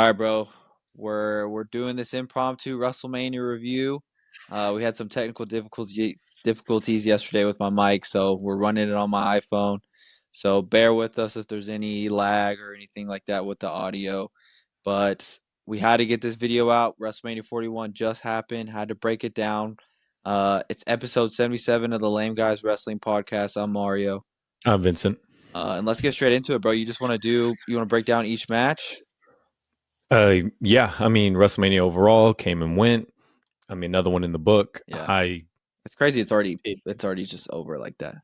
All right, bro. We're doing this impromptu WrestleMania review. We had some technical difficulties yesterday with my mic, so we're running it on my iPhone. So bear with us if there's any lag or anything like that with the audio. But we had to get this video out. WrestleMania 41 just happened. Had to break it down. It's episode 77 of the Lame Guys Wrestling Podcast. I'm Mario. I'm Vincent. And let's get straight into it, bro. You want to break down each match? Yeah, I mean, WrestleMania overall came and went. I mean, another one in the book. Yeah. It's crazy. It's already just over like that.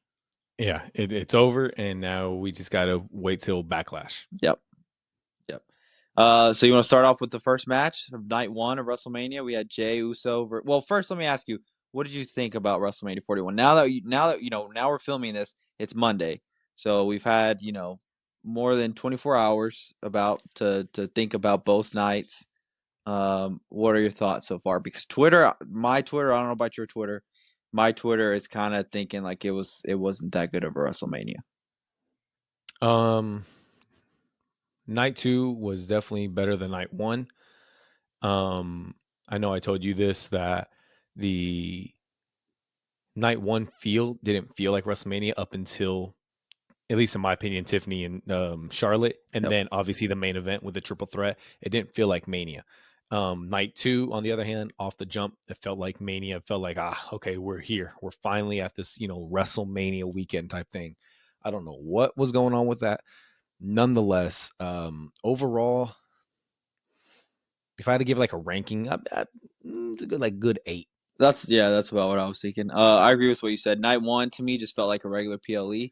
It's over, and now we just gotta wait till Backlash. Yep. So you want to start off with the first match of night one of WrestleMania? We had Jey Uso. Well, first let me ask you, what did you think about WrestleMania 41? Now we're filming this, it's Monday, so we've had more than 24 hours to think about both nights. What are your thoughts so far? Because my Twitter, I don't know about your Twitter. My Twitter is kind of thinking like it wasn't that good of a WrestleMania. Night two was definitely better than night one. I know I told you this, that the night one didn't feel like WrestleMania up until, at least in my opinion, Tiffany and Charlotte, and then obviously the main event with the triple threat. It didn't feel like Mania. Night two, on the other hand, off the jump, it felt like Mania. It felt like, okay, we're here. We're finally at this, WrestleMania weekend type thing. I don't know what was going on with that. Nonetheless, overall, if I had to give like a ranking, good 8. That's about what I was thinking. I agree with what you said. Night one to me just felt like a regular PLE.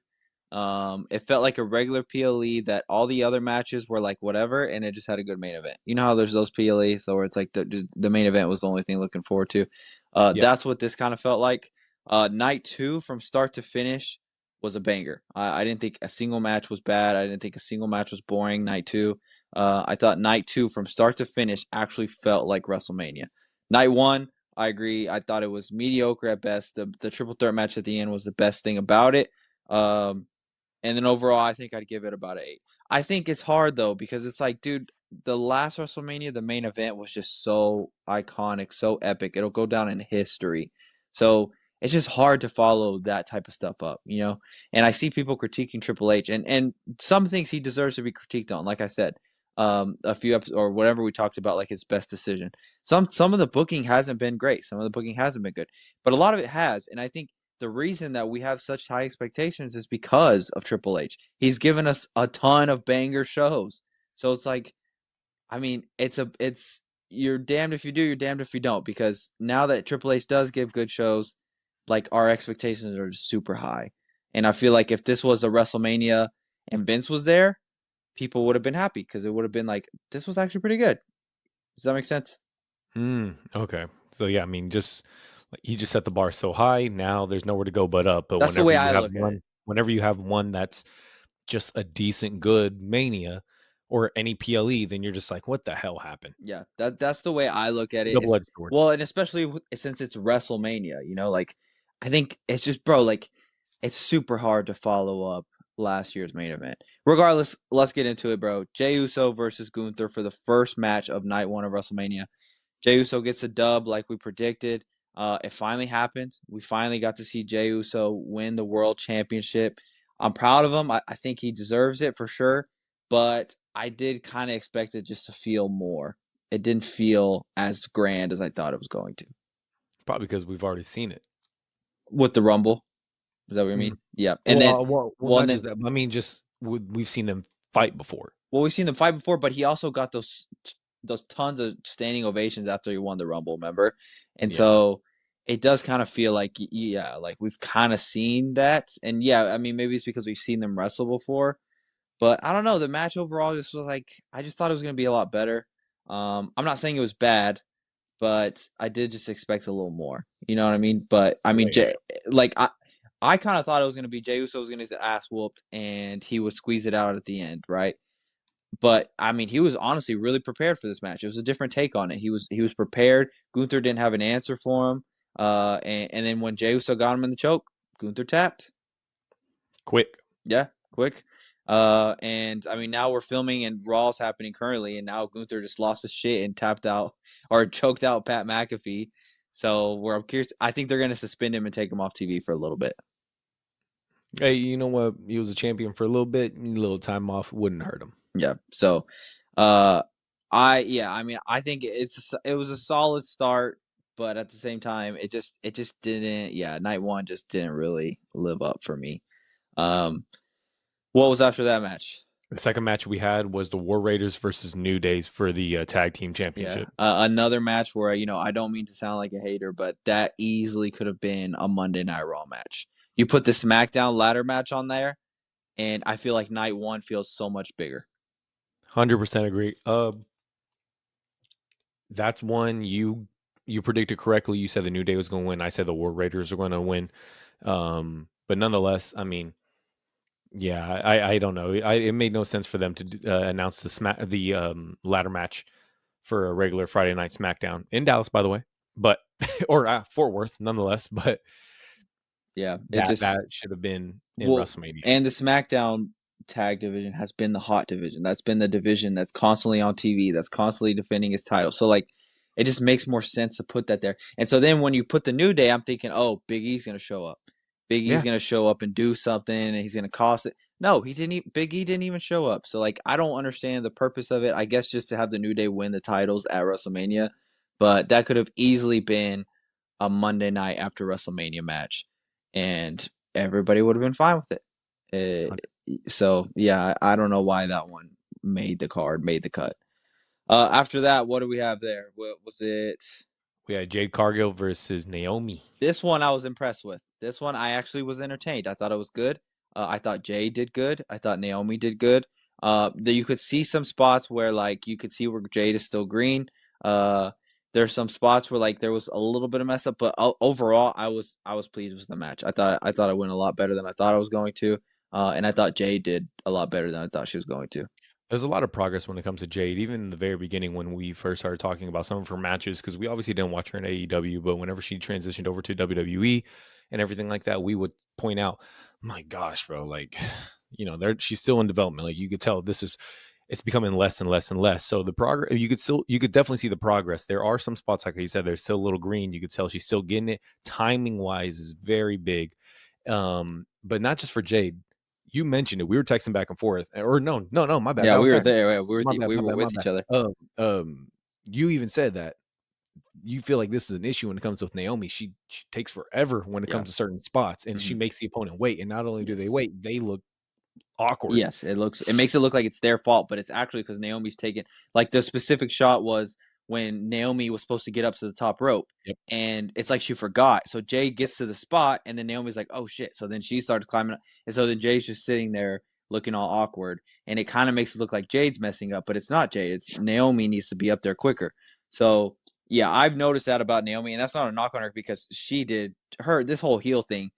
It felt like a regular PLE that all the other matches were like whatever, and it just had a good main event. You know how there's those PLEs, so where it's like the main event was the only thing looking forward to. That's what this kind of felt like. Night two from start to finish was a banger. I didn't think a single match was bad. I didn't think a single match was boring. Night two. I thought night two from start to finish actually felt like WrestleMania. Night one, I agree. I thought it was mediocre at best. The triple threat match at the end was the best thing about it. And then overall, I think I'd give it about an 8. I think it's hard, though, because it's like, dude, the last WrestleMania, the main event was just so iconic, so epic. It'll go down in history. So it's just hard to follow that type of stuff up, And I see people critiquing Triple H, and some things he deserves to be critiqued on, like I said. A few episodes or whatever we talked about, like his best decision. Some of the booking hasn't been great. Some of the booking hasn't been good, but a lot of it has. And I think the reason that we have such high expectations is because of Triple H. He's given us a ton of banger shows. So it's like, I mean, it's you're damned if you do, you're damned if you don't. Because now that Triple H does give good shows, like our expectations are just super high. And I feel like if this was a WrestleMania and Vince was there, people would have been happy because it would have been like, this was actually pretty good. Does that make sense? Okay. So yeah, I mean, he just set the bar so high. Now there's nowhere to go but up. But that's the way I look at it. Whenever you have one that's just a decent, good Mania or any PLE, then you're just like, what the hell happened? Yeah, that's the way I look at it. Well, and especially since it's WrestleMania, like I think it's just, bro, like it's super hard to follow up last year's main event. Regardless, let's get into it, bro. Jey Uso versus Gunther for the first match of night one of WrestleMania. Jey Uso gets a dub like we predicted. It finally happened. We finally got to see Jey Uso win the world championship. I'm proud of him. I think he deserves it for sure. But I did kind of expect it just to feel more. It didn't feel as grand as I thought it was going to. Probably because we've already seen it. With the Rumble. Is that what you mean? Yeah. And not just that. I mean, just we've seen them fight before. Well, we've seen them fight before, but he also got those tons of standing ovations after he won the Rumble, remember? And so it does kind of feel like, like we've kind of seen that. And I mean, maybe it's because we've seen them wrestle before. But I don't know. The match overall just was like, I just thought it was going to be a lot better. I'm not saying it was bad, but I did just expect a little more. You know what I mean? But I mean, I kind of thought it was going to be Jey Uso was going to get ass whooped and he would squeeze it out at the end, right? But I mean, he was honestly really prepared for this match. It was a different take on it. He was prepared. Gunther didn't have an answer for him. And then when Jey Uso got him in the choke, Gunther tapped. Quick. Yeah, quick. And I mean, now we're filming and Raw's happening currently, and now Gunther just lost his shit and tapped out or choked out Pat McAfee. So I'm curious. I think they're gonna suspend him and take him off TV for a little bit. Hey, you know what? He was a champion for a little bit. A little time off wouldn't hurt him. Yeah. So, uh, I mean, I think it was a solid start, but at the same time, it just didn't. Yeah, night one just didn't really live up for me. Um, what was after that match? The second match we had was the War Raiders versus New Days for the tag team Yeah, championship. another match where I don't mean to sound like a hater, but that easily could have been a Monday Night Raw match. You put the SmackDown ladder match on there, and I feel like night one feels so much bigger. 100% agree. That's one you predicted correctly. You said the New Day was going to win. I said the War Raiders are going to win. But nonetheless, I mean, yeah, I don't know. It made no sense for them to announce the ladder match for a regular Friday night SmackDown in Dallas, by the way, but or Fort Worth, nonetheless. But Yeah, it that just should have been in well, WrestleMania. and the SmackDown tag division has been the hot division. That's been the division that's constantly on TV, that's constantly defending its title. So like, it just makes more sense to put that there. And so then when you put the New Day, I'm thinking, oh, Big E's gonna show up. Big E's Yeah, gonna show up and do something, and he's gonna cost it. No, he didn't. Big E didn't even show up. So like, I don't understand the purpose of it. I guess just to have the New Day win the titles at WrestleMania, but that could have easily been a Monday night after WrestleMania match, and everybody would have been fine with it. So yeah, I don't know why that one made the cut. After that, what do we have there? What was it? we had Jade Cargill versus Naomi. This one I was impressed with. This one I actually was entertained. I thought it was good. I thought Jay did good. I thought Naomi did good. You could see some spots where like you could see where Jade is still green. Uh, there's some spots where like there was a little bit of mess up, but overall I was pleased with the match. I thought it went a lot better than I thought I was going to. And I thought Jade did a lot better than I thought she was going to. There's a lot of progress when it comes to Jade, even in the very beginning when we first started talking about some of her matches, because we obviously didn't watch her in AEW, but whenever she transitioned over to WWE and everything like that, we would point out, my gosh, bro, like, she's still in development. Like you could tell it's becoming less and less and less. So the progress, you could definitely see the progress. There are some spots, like you said, there's still a little green. You could tell she's still getting it. Timing wise is very big. But not just for Jade. You mentioned it. We were texting back and forth. Or no, my bad. Yeah, That was we were Saturday. there. We were My bad, we my were bad, my with bad. each other. You even said that you feel like this is an issue when it comes with Naomi. She takes forever when it Yeah. comes to certain spots, and she Hmm. makes the opponent wait. And not only do they Yes. wait, they look awkward. Yes, it makes it look like it's their fault, but it's actually because Naomi's taken like the specific shot was when Naomi was supposed to get up to the top rope, Yep. and it's like she forgot. So Jade gets to the spot, and then Naomi's like, "Oh shit!" So then she starts climbing up, and so then Jade's just sitting there looking all awkward, and it kind of makes it look like Jade's messing up, but it's not Jade. It's Naomi needs to be up there quicker. So yeah, I've noticed that about Naomi, and that's not a knock on her because she did her this whole heel thing,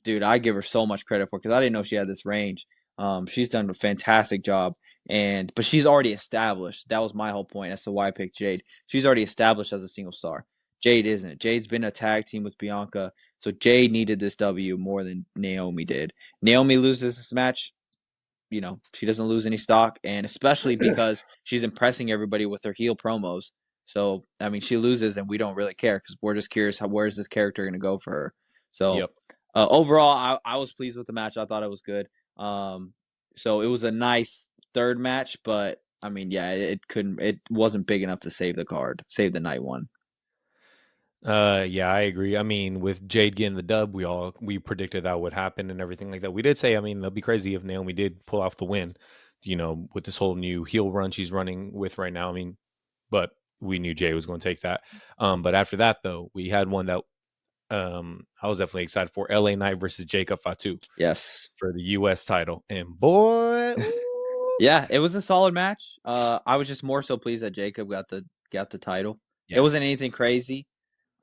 dude, I give her so much credit for because I didn't know she had this range. She's done a fantastic job, but she's already established. That was my whole point as to why I picked Jade. She's already established as a single star. Jade isn't. Jade's been a tag team with Bianca, so Jade needed this W more than Naomi did. Naomi loses this match, she doesn't lose any stock, and especially because she's impressing everybody with her heel promos. So I mean, she loses, and we don't really care because we're just curious where's this character going to go for her. So Yep. overall, I was pleased with the match. I thought it was good. So it was a nice third match, but I mean, yeah, it wasn't big enough to save the card, save the night one. Yeah, I agree. I mean, with Jade getting the dub, we predicted that would happen and everything like that. We did say, I mean, it'll be crazy if Naomi did pull off the win, with this whole new heel run she's running with right now. I mean, but we knew Jay was going to take that. But after that, though, we had one that I was definitely excited for: LA Knight versus Jacob Fatu Yes. for the U.S. title. And boy, ooh, Yeah, it was a solid match. I was just more so pleased that Jacob got the title. It yeah, wasn't anything crazy.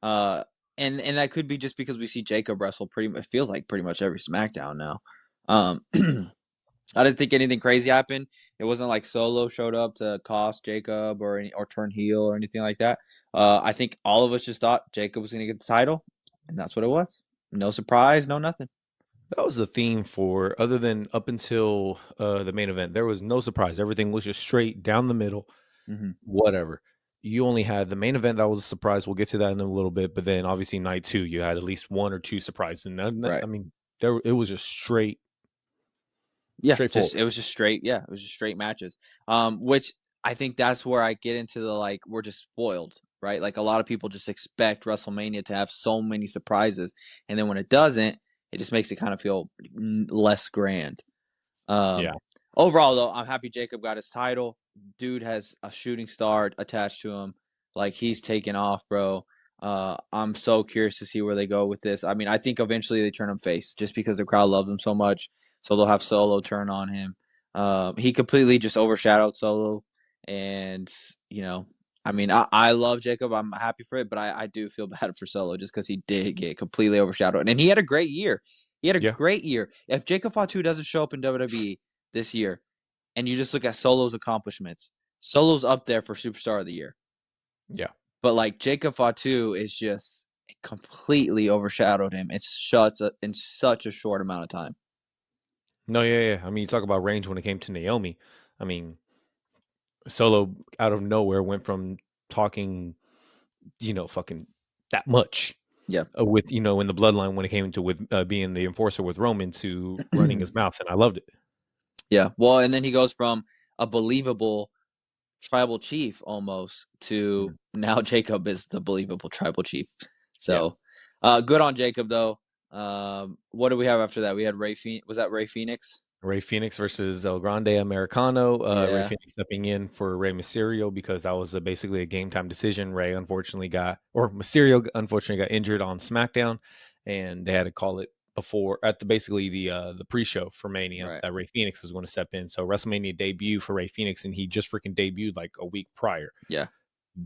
Uh, and that could be just because we see Jacob wrestle pretty. It feels like pretty much every SmackDown now. I didn't think anything crazy happened. It wasn't like Solo showed up to cost Jacob or turn heel or anything like that. I think all of us just thought Jacob was going to get the title, and that's what it was. No surprise, no nothing. That was the theme for other than up until the main event. There was no surprise. Everything was just straight down the middle, Hmm. whatever. You only had the main event that was a surprise. We'll get to that in a little bit, but then obviously night two, you had at least one or two surprises. And Right. I mean, there it was just Yeah, just straightforward. it was just straight. Yeah, it was just straight matches. Which I think that's where I get into the like we're just spoiled, right? Like a lot of people just expect WrestleMania to have so many surprises, and then when it doesn't, it just makes it kind of feel less grand. Yeah, Um, Overall, though, I'm happy Jacob got his title. Dude has a shooting star attached to him. Like he's taking off, bro. I'm so curious to see where they go with this. I mean, I think eventually they turn him face just because the crowd loves him so much. So they'll have Solo turn on him. He completely just overshadowed Solo, and you know, I mean, I love Jacob. I'm happy for it, but I do feel bad for Solo just because he did get completely overshadowed, and he had a great year. He had a yeah, great year. If Jacob Fatu doesn't show up in WWE this year, and you just look at Solo's accomplishments, Solo's up there for Superstar of the Year. yeah. But like Jacob Fatu is just completely overshadowed him. In such a short amount of time. No, yeah, yeah. I mean, you talk about range when it came to Naomi. I mean, Solo out of nowhere went from talking, fucking that much Yeah. with in the bloodline when it came to with being the enforcer with Roman to running his mouth, and I loved it. Yeah. Well, and then he goes from a believable tribal chief almost to Mhm. now Jacob is the believable tribal chief. Yeah. So good on Jacob though. What do we have after that? We had Ray Phoenix. Was that Ray Phoenix? Ray Phoenix versus El Grande Americano. Ray Yeah. Phoenix stepping in for Ray Mysterio because that was basically a game time decision. Mysterio unfortunately got injured on SmackDown, and they had to call it before at the pre-show for Mania Right. that Ray Phoenix was going to step in. So WrestleMania debut for Ray Phoenix, and he just freaking debuted like a week prior. Yeah.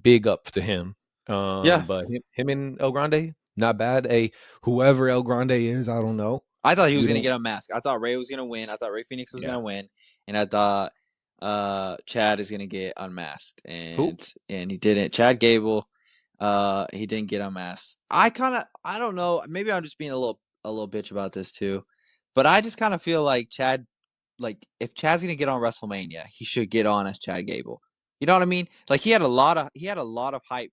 Big up to him. Yeah. But him and El Grande, not bad. Whoever El Grande is, I don't know. I thought he was We gonna don't. get a mask. I thought Ray was gonna win. I thought Ray Phoenix was Yeah. gonna win, and I thought Chad is gonna get unmasked, Who? and he didn't. Chad Gable, he didn't get unmasked. I don't know. Maybe I'm just being a little bitch about this too, but I just kind of feel like Chad, like if Chad's gonna get on WrestleMania, he should get on as Chad Gable. You know what I mean? Like he had a lot of hype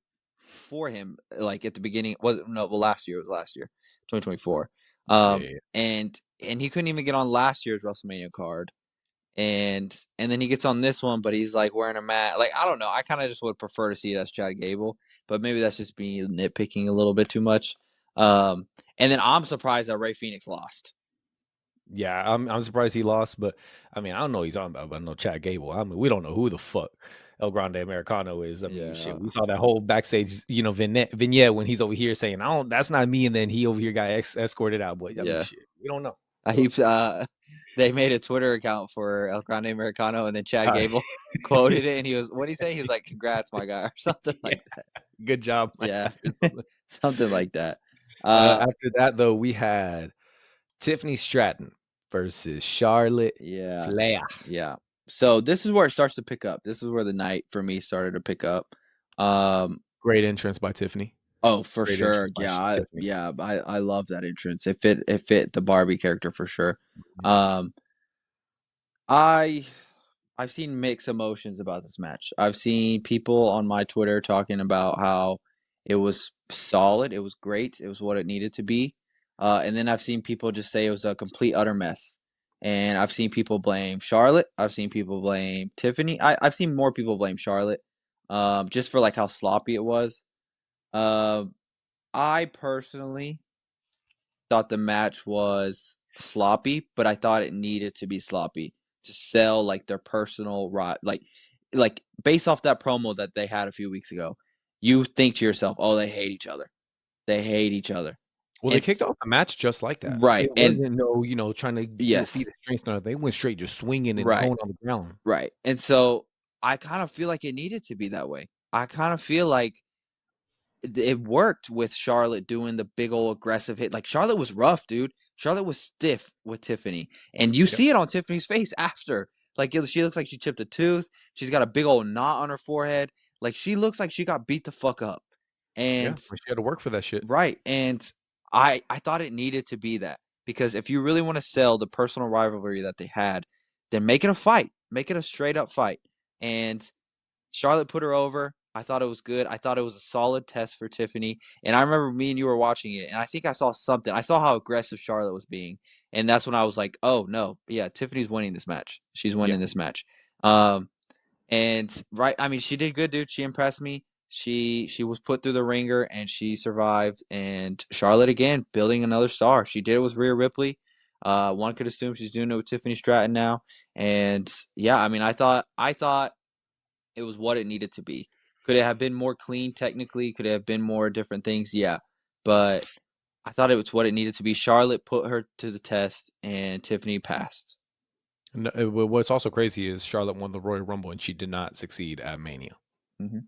for him, like at the beginning. Was no, well, last year, 2024. Yeah, yeah, yeah. And he couldn't even get on last year's WrestleMania card, and then he gets on this one, but he's like wearing a mat. Like I don't know. I kind of just would prefer to see it as Chad Gable, but maybe that's just me nitpicking a little bit too much. And then I'm surprised that Ray Phoenix lost. Yeah, I'm surprised he lost, but I mean, I don't know what he's on about, but I know Chad Gable. I mean, we don't know who the fuck El Grande Americano is. I mean, Yeah, shit, we saw that whole backstage, vignette when he's over here saying, "I don't, that's not me," and then he over here got escorted out. But I mean, yeah. shit, we don't know. We don't He they made a Twitter account for El Grande Americano, and then Chad know. Gable quoted it, and he was, what did he say? He was like, "Congrats, my guy," or something Yeah, like that. good job, my Yeah, guy, or something. something like that. Uh, After that, though, we had Tiffany Stratton versus Charlotte yeah, Flair. yeah. So this is where it starts to pick up. This is where the night for me started to pick up. Um, Great entrance by Tiffany. oh, for Great sure. entrance by Yeah, I, Tiffany. yeah. I love that entrance. It fit the Barbie character for sure. Mhm. Um, I I've seen mixed emotions about this match. I've seen people on my Twitter talking about how it was solid, it was great, it was what it needed to be. And then I've seen people just say it was a complete utter mess. And I've seen people blame Charlotte. I've seen people blame Tiffany. I've seen more people blame Charlotte, just for like how sloppy it was. Um, I personally thought the match was sloppy, but I thought it needed to be sloppy to sell like their personal right, like based off that promo that they had a few weeks ago. You think to yourself, "Oh, they hate each other. They hate each other." Well, they kicked It's off the match just like that. right, It and wasn't no, trying to do a feat yes, of strength. No, they went straight just swinging and right, going on the ground. right, and so I kind of feel like it needed to be that way. I kind of feel like it worked with Charlotte doing the big old aggressive hit. Like Charlotte was rough, dude. Charlotte was stiff with Tiffany, and you Yep. see it on Tiffany's face after. Like she looks like she chipped a tooth. She's got a big old knot on her forehead. Like she looks like she got beat the fuck up. Yeah, And but she had to work for that shit. right, and I thought it needed to be that. because if you really want to sell the personal rivalry that they had, then make it a fight, make it a straight up fight. And Charlotte put her over. I thought it was good. I thought it was a solid test for Tiffany. And I remember me and you were watching it, and I think I saw something. I saw how aggressive Charlotte was being, and that's when I was like, "Oh no, yeah, Tiffany's winning this match. She's Yeah. winning this match." Um, and right, I mean, she did good, dude. She impressed me. She was put through the ringer and she survived. And Charlotte again building another star. She did it with Rhea Ripley. One could assume she's doing it with Tiffany Stratton now. And yeah, I mean, I thought it was what it needed to be. Could it have been more clean technically? Could it have been more different things? Yeah, but I thought it was what it needed to be. Charlotte put her to the test, and Tiffany passed. No, what's also crazy is Charlotte won the Royal Rumble and she did not succeed at Mania. Mm-hmm.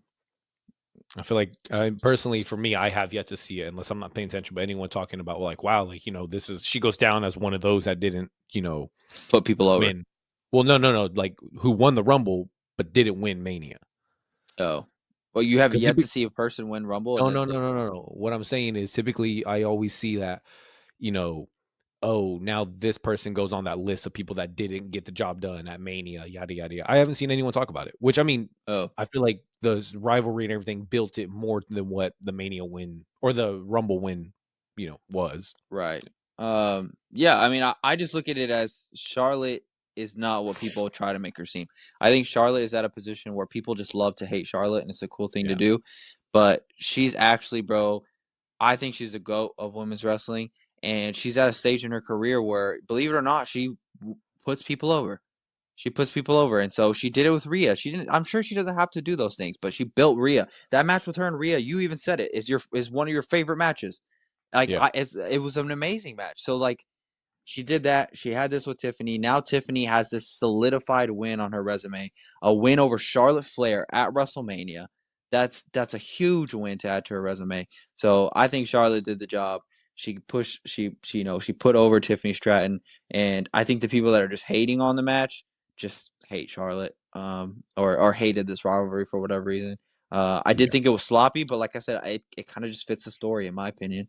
I feel like personally, for me, I have yet to see it unless I'm not paying attention. But anyone talking about like, wow, like this is she goes down as one of those that didn't Put people over. win. Well, no, like who won the Rumble but didn't win Mania. Oh, well, you have Because yet to see a person win Rumble, and no, that no, no, no, no, no. What I'm saying is typically I always see that, you know, oh, now this person goes on that list of people that didn't get the job done at Mania, yada, yada, yada. I haven't seen anyone talk about it, which I mean, oh, I feel like the rivalry and everything built it more than what the Mania win or the Rumble win, was. right. Yeah, I mean, I just look at it as Charlotte is not what people try to make her seem. I think Charlotte is at a position where people just love to hate Charlotte, and it's a cool thing to Yeah. do. But she's actually, bro, I think she's the GOAT of women's wrestling, and she's at a stage in her career where, believe it or not, she puts people over. She puts people over, and so she did it with Rhea. She didn't. I'm sure she doesn't have to do those things, but she built Rhea. That match with her and Rhea, you even said it, is one of your favorite matches. Like Yeah. it was an amazing match. So like she did that. She had this with Tiffany. Now Tiffany has this solidified win on her resume, a win over Charlotte Flair at WrestleMania. That's a huge win to add to her resume. So I think Charlotte did the job. She pushed. She put over Tiffany Stratton, and I think the people that are just hating on the match just hate Charlotte, or hated this rivalry for whatever reason. I did Yeah. think it was sloppy, but like I said, it kind of just fits the story in my opinion.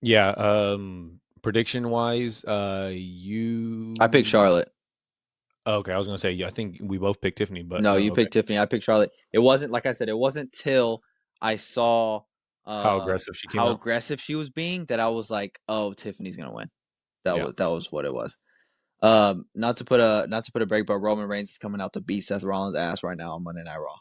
Yeah. Prediction wise, I picked you Charlotte. okay, I was gonna say, yeah, I think we both picked Tiffany, but No, you okay. picked Tiffany. I picked Charlotte. It wasn't like I said. It wasn't till I saw How aggressive she came how out. aggressive she was being that I was like, "Oh, Tiffany's gonna win." Yeah. That was what it was. Not to put a break, but Roman Reigns is coming out to beat Seth Rollins' ass right now on Monday Night Raw.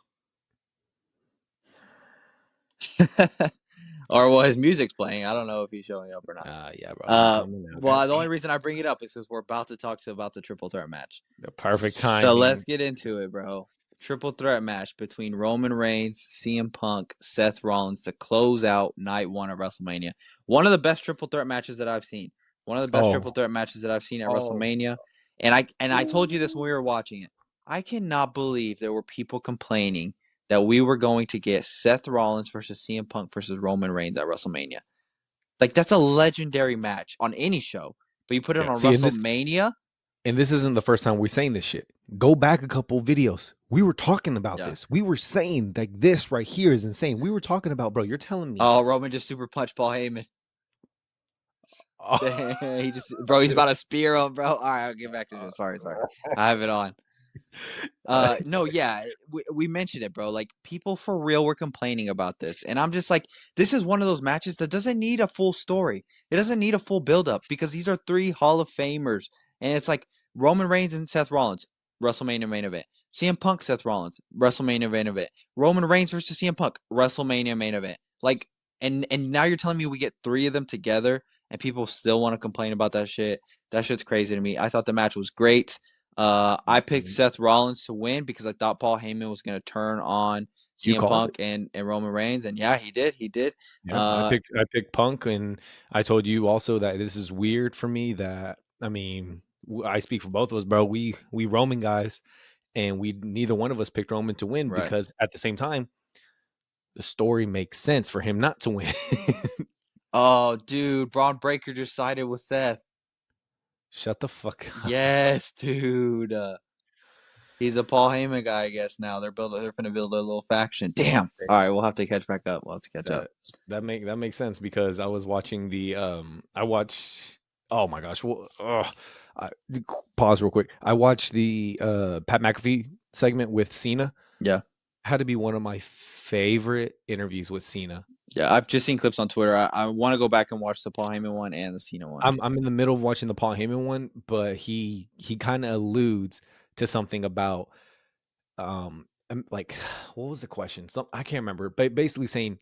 Or well, his music's playing. I don't know if he's showing up or not. Yeah, bro. He's coming out. Well, God the only damn. reason I bring it up is because we're about to talk about the triple threat match. The perfect So let's timing. get into it, bro. Triple threat match between Roman Reigns, CM Punk, Seth Rollins to close out night one of WrestleMania. One of the best triple threat matches that I've seen. One of the best triple Oh. threat matches that I've seen at Oh. WrestleMania. And I told you this when we were watching it. I cannot believe there were people complaining that we were going to get Seth Rollins versus CM Punk versus Roman Reigns at WrestleMania. Like that's a legendary match on any show. But you put it Yeah. on See, WrestleMania? and this isn't the first time we're saying this shit. Go back a couple videos. We were talking about Yeah. this. We were saying like this right here is insane. We were talking about, bro. You're telling me. Oh, Roman just super punched Paul Heyman. Oh. He just, bro, he's about to spear him, bro. All right, I'll get back to it. Sorry. I have it on. No, yeah, we mentioned it, bro. Like people for real were complaining about this, and I'm just like, this is one of those matches that doesn't need a full story. It doesn't need a full build up because these are three Hall of Famers, and it's like Roman Reigns and Seth Rollins, WrestleMania main event. CM Punk, Seth Rollins, WrestleMania main event. Roman Reigns versus CM Punk, WrestleMania main event. Like, and now you're telling me we get three of them together, and people still want to complain about that shit. That shit's crazy to me. I thought the match was great. I picked Seth Rollins to win because I thought Paul Heyman was going to turn on You CM called it. Punk and Roman Reigns, and yeah, he did. He did. Yeah, I picked Punk, and I told you also that this is weird for me. That I mean, I speak for both of us, bro. We Roman guys, and we neither one of us picked Roman to win Right. because at the same time, the story makes sense for him not to win. Oh, dude, Braun Breaker just sided with Seth. Shut the fuck up. Yes, dude. He's a Paul Heyman guy, I guess. Now they're gonna build a little faction. Damn. All right, we'll have to catch back up. We'll have to catch up. That makes sense because I was watching the I watched Oh my gosh. Well, I, pause real quick. I watched the Pat McAfee segment with Cena. Yeah. Had to be one of my favorite interviews with Cena. Yeah, I've just seen clips on Twitter. I want to go back and watch the Paul Heyman one and the Cena one. I'm in the middle of watching the Paul Heyman one, but he kind of alludes to something about like what was the question? Some I can't remember, but basically saying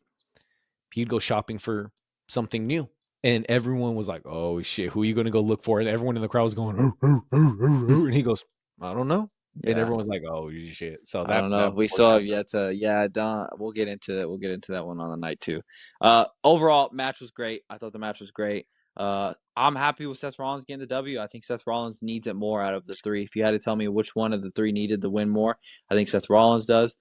he'd go shopping for something new. And everyone was like, "Oh shit, who are you gonna go look for?" And everyone in the crowd was going, "Hoo, hoo, hoo, hoo, hoo." And he goes, "I don't know." And Yeah. everyone's like, "Oh shit!" So I don't know. that We still portion, have yet to. Yeah, Don. We'll get into it. We'll get into that one on the night too. Overall, match was great. I thought the match was great. I'm happy with Seth Rollins getting the W. I think Seth Rollins needs it more out of the three. If you had to tell me which one of the three needed the win more, I think Seth Rollins does.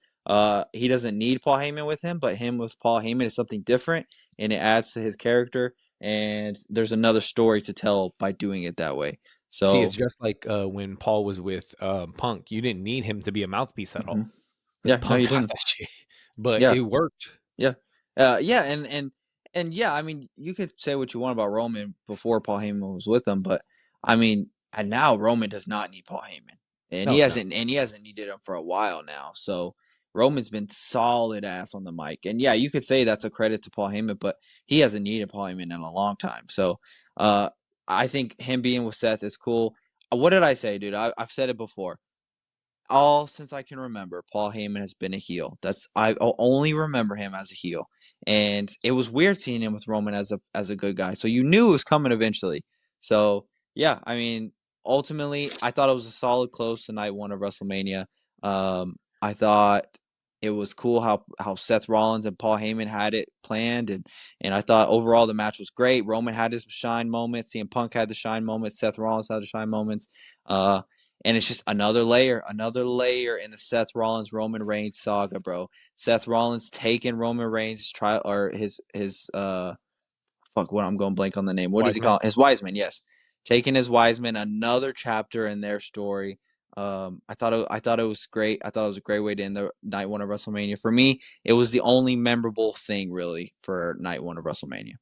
He doesn't need Paul Heyman with him, but him with Paul Heyman is something different, and it adds to his character. And there's another story to tell by doing it that way. see, it's So, just like when Paul was with Punk. You didn't need him to be a mouthpiece at mhm. all because Yeah, no, Punk you got didn't. that shit, but Yeah, it worked. yeah. Yeah, and yeah, I mean, you could say what you want about Roman before Paul Heyman was with him, but I mean, and now Roman does not need Paul Heyman. No, no, And he hasn't needed him for a while now. So Roman's been solid ass on the mic. And yeah, you could say that's a credit to Paul Heyman, but he hasn't needed Paul Heyman in a long time. So uh I think him being with Seth is cool. What did I say, dude? I've said it before all since I can remember, Paul Heyman has been a heel. I'll only remember him as a heel, and it was weird seeing him with Roman as a good guy. So you knew it was coming eventually. So yeah, I mean, ultimately, I thought it was a solid close to night one of WrestleMania. I thought it was cool how Seth Rollins and Paul Heyman had it planned, and I thought overall the match was great. Roman had his shine moments, CM Punk had the shine moments, Seth Rollins had the shine moments. Uh, and it's just another layer in the Seth Rollins Roman Reigns saga, bro. Seth Rollins taking Roman Reigns' trial or his fuck what I'm going blank on the name. What does he Wiseman. call it? His Wiseman? Yes, taking his Wiseman, another chapter in their story. I thought it was great. I thought it was a great way to end the night one of WrestleMania. For me, it was the only memorable thing really for night one of WrestleMania.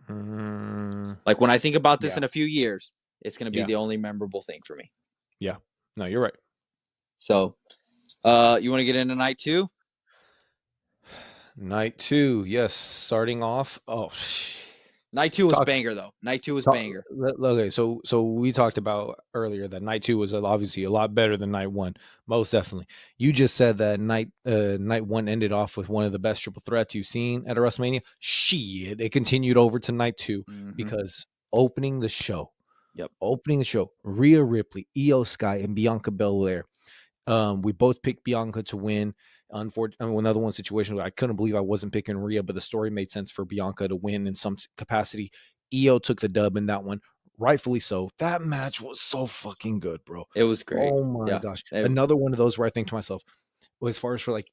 Mm, Like when I think about this yeah, in a few years, it's gonna be yeah, the only memorable thing for me. yeah. No, you're right. So you want to get into night two? Night two, yes. Starting off. Oh, Night two was talk banger though. Night two was Talk, banger. okay, so we talked about earlier that night two was obviously a lot better than night one, most definitely. You just said that night one ended off with one of the best triple threats you've seen at a WrestleMania. Shit, it continued over to night two Mm-hmm. because opening the show, Yep. Rhea Ripley, Io Sky, and Bianca Belair. We both picked Bianca to win. Unfortunately, another one situation where I couldn't believe I wasn't picking Rhea, but the story made sense for Bianca to win in some capacity. Io took the dub in that one, rightfully so. That match was so fucking good, bro. It was great. Oh my Yeah. gosh, It- another one of those where I think to myself, well, as far as for like,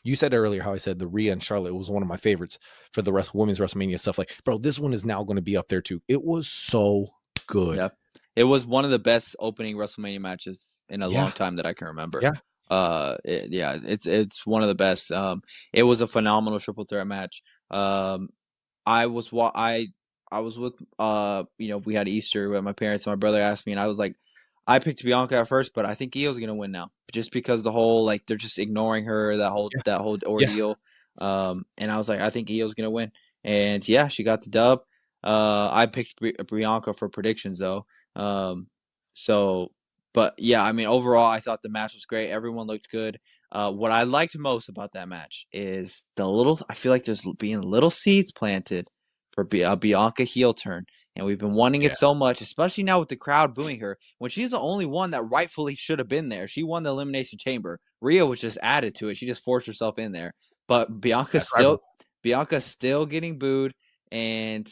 you said earlier how I said the Rhea and Charlotte was one of my favorites for the women's WrestleMania stuff. Like, bro, this one is now going to be up there too. It was so good. yeah. It was one of the best opening WrestleMania matches in a long Yeah, time that I can remember. yeah, Yeah, it's one of the best. It was a phenomenal triple threat match. I was I was with we had Easter with my parents and my brother asked me and I was like I picked Bianca at first, but I think Io's gonna win now just because the whole like they're just ignoring her yeah, that whole yeah. ordeal. And I was like I think Io's gonna win, and yeah, she got the dub. I picked Bianca for predictions though. Um, so but yeah, I mean overall I thought the match was great. Everyone looked good. What I liked most about that match is the little. I feel like there's being little seeds planted for a Bianca heel turn, and we've been wanting Yeah, it so much, especially now with the crowd booing her when she's the only one that rightfully should have been there. She won the Elimination Chamber. Rhea was just added to it. She just forced herself in there, but yeah, tribal. Bianca's still getting booed. I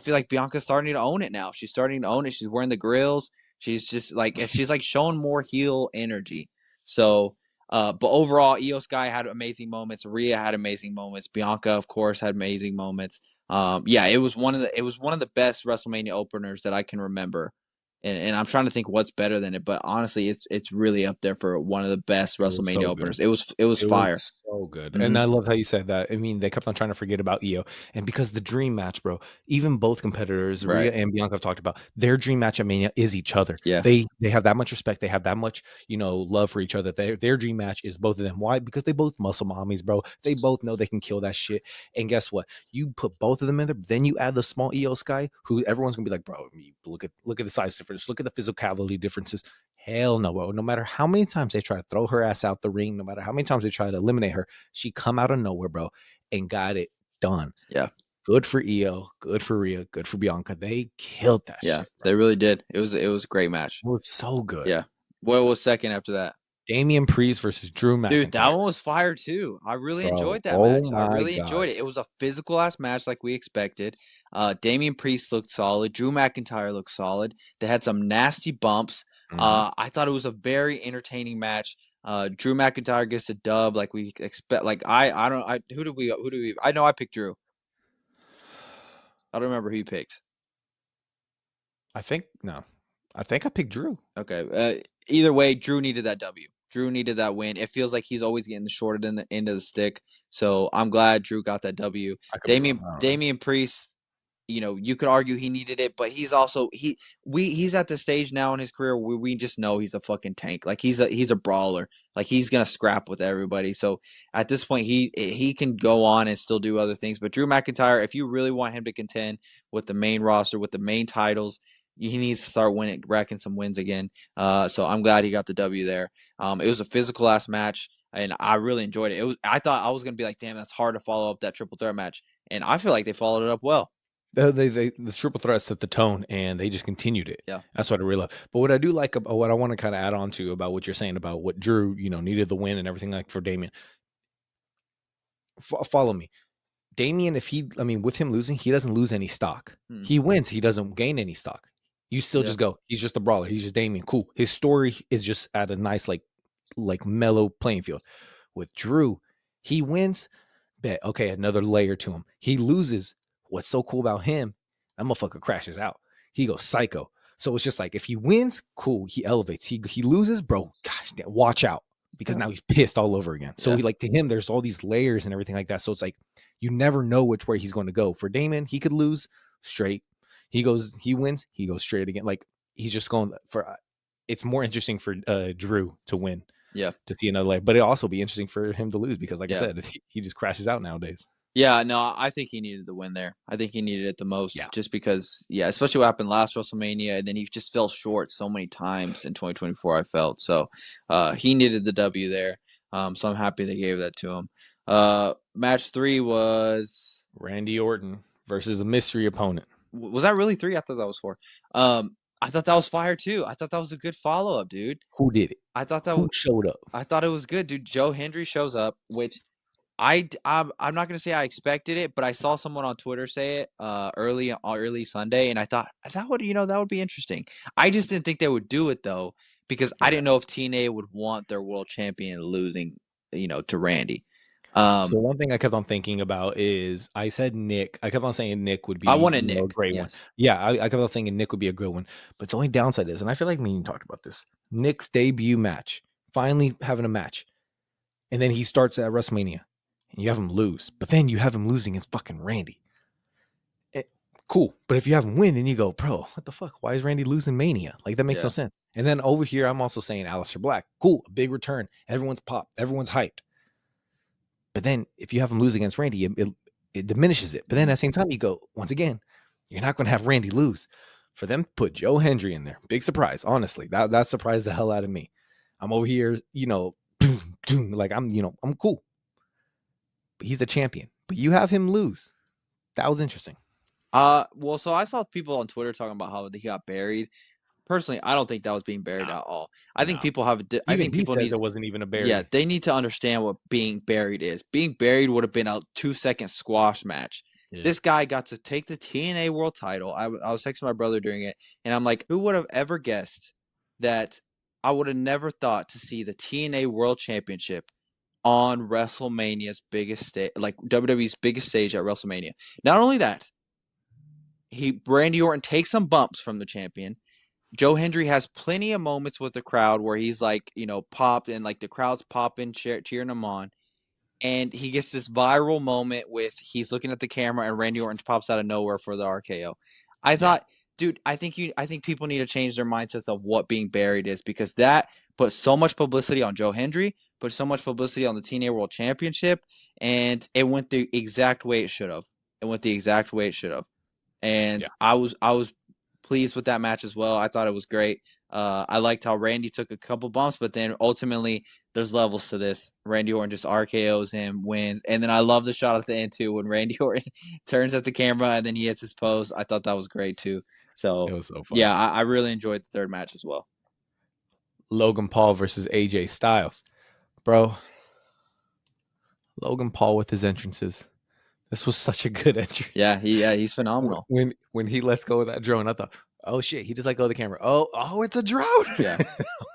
feel like Bianca's starting to own it now. She's starting to own it. She's wearing the grills. She's like showing more heel energy. So but overall, Io Sky had amazing moments. Rhea had amazing moments. Bianca, of course, had amazing moments. Yeah, it was one of the best WrestleMania openers that I can remember. And I'm trying to think what's better than it, but honestly, it's really up there for one of the best It was WrestleMania so good. openers. It was It was fire. So good. Hmm. And I love how you said that. I mean, they kept on trying to forget about Io. And because the dream match, bro, even both competitors, Right. Rhea and Bianca have talked about, their dream match at Mania is each other. Yeah. They have that much respect. They have that much, love for each other. Their dream match is both of them. Why? Because they both muscle mommies, bro. They both know they can kill that shit. And guess what? You put both of them in there, then you add the small Io Sky, who everyone's gonna be like, bro, look at the size difference, look at the physicality differences. Hell no, bro. No matter how many times they try to throw her ass out the ring, no matter how many times they try to eliminate her, she come out of nowhere, bro, and got it done. Yeah. Good for Io, good for Rhea, good for Bianca. They killed that Yeah. shit, bro. They really did. It was a great match. It was so good. Yeah. What was second after that? Damian Priest versus Drew Dude, that McIntyre, one was fire too. I really bro. enjoyed that Oh match. I my really enjoyed it. It gosh. was a physical ass match like we expected. Damian Priest looked solid. Drew McIntyre looked solid. They had some nasty bumps. Mhm. I thought it was a very entertaining match. Drew McIntyre gets a dub like we expect. Like I don't I who do we I know I picked Drew. I don't remember who you picked. I think no. I think I picked Drew. Okay. Either way, Drew needed that W. Drew needed that win. It feels like he's always getting the short end of the stick. So I'm glad Drew got that W. I could be wrong. Damian I don't know. Damian Priest, you could argue he needed it, but he's also he's at the stage now in his career where we just know he's a fucking tank. Like he's a brawler. Like he's gonna scrap with everybody. So at this point, he can go on and still do other things. But Drew McIntyre, if you really want him to contend with the main roster, with the main titles, he needs to start winning, racking some wins again. So I'm glad he got the W there. It was a physical ass match, and I really enjoyed it. I thought I was gonna be like, damn, that's hard to follow up that triple threat match, and I feel like they followed it up well. The triple threat set the tone, and they just continued it. Yeah. That's what I really love. But what I do like about what I want to kind of add on to about what you're saying about what Drew, needed the win and everything like for Damian. Follow me. Damian, with him losing, he doesn't lose any stock. Hmm. He wins, he doesn't gain any stock. You still Yeah. just go, he's just a brawler. He's just Damian. Cool. His story is just at a nice, like mellow playing field. With Drew, he wins, bet, okay, another layer to him. He loses. What's so cool about him? That motherfucker crashes out. He goes psycho. So it's just like if he wins, cool, he elevates. He loses, bro. Gosh damn, watch out because Yeah. now he's pissed all over again. So Yeah. like to him, there's all these layers and everything like that. So it's like you never know which way he's going to go. For Damon, he could lose straight. He wins, he goes straight again. Like he's just going for. It's more interesting for Drew to win Yeah. to see another layer, but it'll also be interesting for him to lose because, like I Yeah. said, he just crashes out nowadays. Yeah, no, I think he needed the win there. I think he needed it the Yeah. most just because, yeah, especially what happened last WrestleMania, and then he just fell short so many times in 2024, I felt. So he needed the W there. So I'm happy they gave that to him. Match three was Randy Orton versus a mystery opponent. was that really three? I thought that was four. I thought that was fire too. I thought that was a good follow up, dude. Who did it? I thought that Who showed up? I thought it was good, dude. Joe Hendry shows up, which I'm not gonna say I expected it, but I saw someone on Twitter say it early Sunday, and I thought that would be interesting. I just didn't think they would do it though because I Okay. didn't know if TNA would want their world champion losing, to Randy. So Um, one thing I kept on thinking about is I said Nick. I kept on saying Nick would be, I wanted a Nick, great one. yes, Yeah, I kept on thinking Nick would be a good one. But the only downside is, and I feel like me and you talked about this, Nick's debut match, finally having a match, and then he starts at WrestleMania, and you have him lose, but then you have him losing against fucking Randy. It, cool, but if you have him win, then you go, bro, what the fuck? Why is Randy losing Mania? Like that makes no yeah, sense. And then over here, I'm also saying Aleister Black, cool, a big return, everyone's popped, everyone's hyped. But then if you have him lose against Randy, it diminishes it. But then mhm. at the same time, you go, once again, you're not going to have Randy lose. For them to put Joe Hendry in there, big surprise, honestly. That surprised the hell out of me. I'm over here, like I'm cool. But he's the champion. But you have him lose. That was interesting. Well, so I saw people on Twitter talking about how he got buried. Personally, I don't think that was being buried No, at all. I think no. people have. I Even think he people says need. there wasn't even a Yeah, burying. they need to understand what being buried is. Being buried would have been a 2-second squash match. Yeah. This guy got to take the TNA World Title. I was texting my brother during it, and I'm like, who would have ever guessed that I would have never thought to see the TNA World Championship on WrestleMania's biggest stage, like WWE's biggest stage at WrestleMania. Not only that, Randy Orton takes some bumps from the champion. Joe Hendry has plenty of moments with the crowd where he's like, popped and like the crowd's popping, cheering him on. and he gets this viral moment with he's looking at the camera and Randy Orton pops out of nowhere for the RKO. I Yeah, thought, dude, I think people need to change their mindsets of what being buried is, because that put so much publicity on Joe Hendry, put so much publicity on the TNA World Championship, and it went the exact way it should have. It went the exact way it should have. And yeah, I was pleased with that match as well. I thought it was great. I liked how Randy took a couple bumps, but then ultimately there's levels to this. Randy Orton just RKO's him, wins, and then I love the shot at the end too when Randy Orton turns at the camera and then he hits his pose. I thought that was great too. it So was so yeah, funny. I really enjoyed the third match as well. Logan Paul versus AJ Styles, bro. Logan Paul with his entrances. This was such a good entrance. Yeah, he's phenomenal. When he lets go of that drone, I thought, oh shit, he just let go of the camera. Oh, it's a drone. Yeah.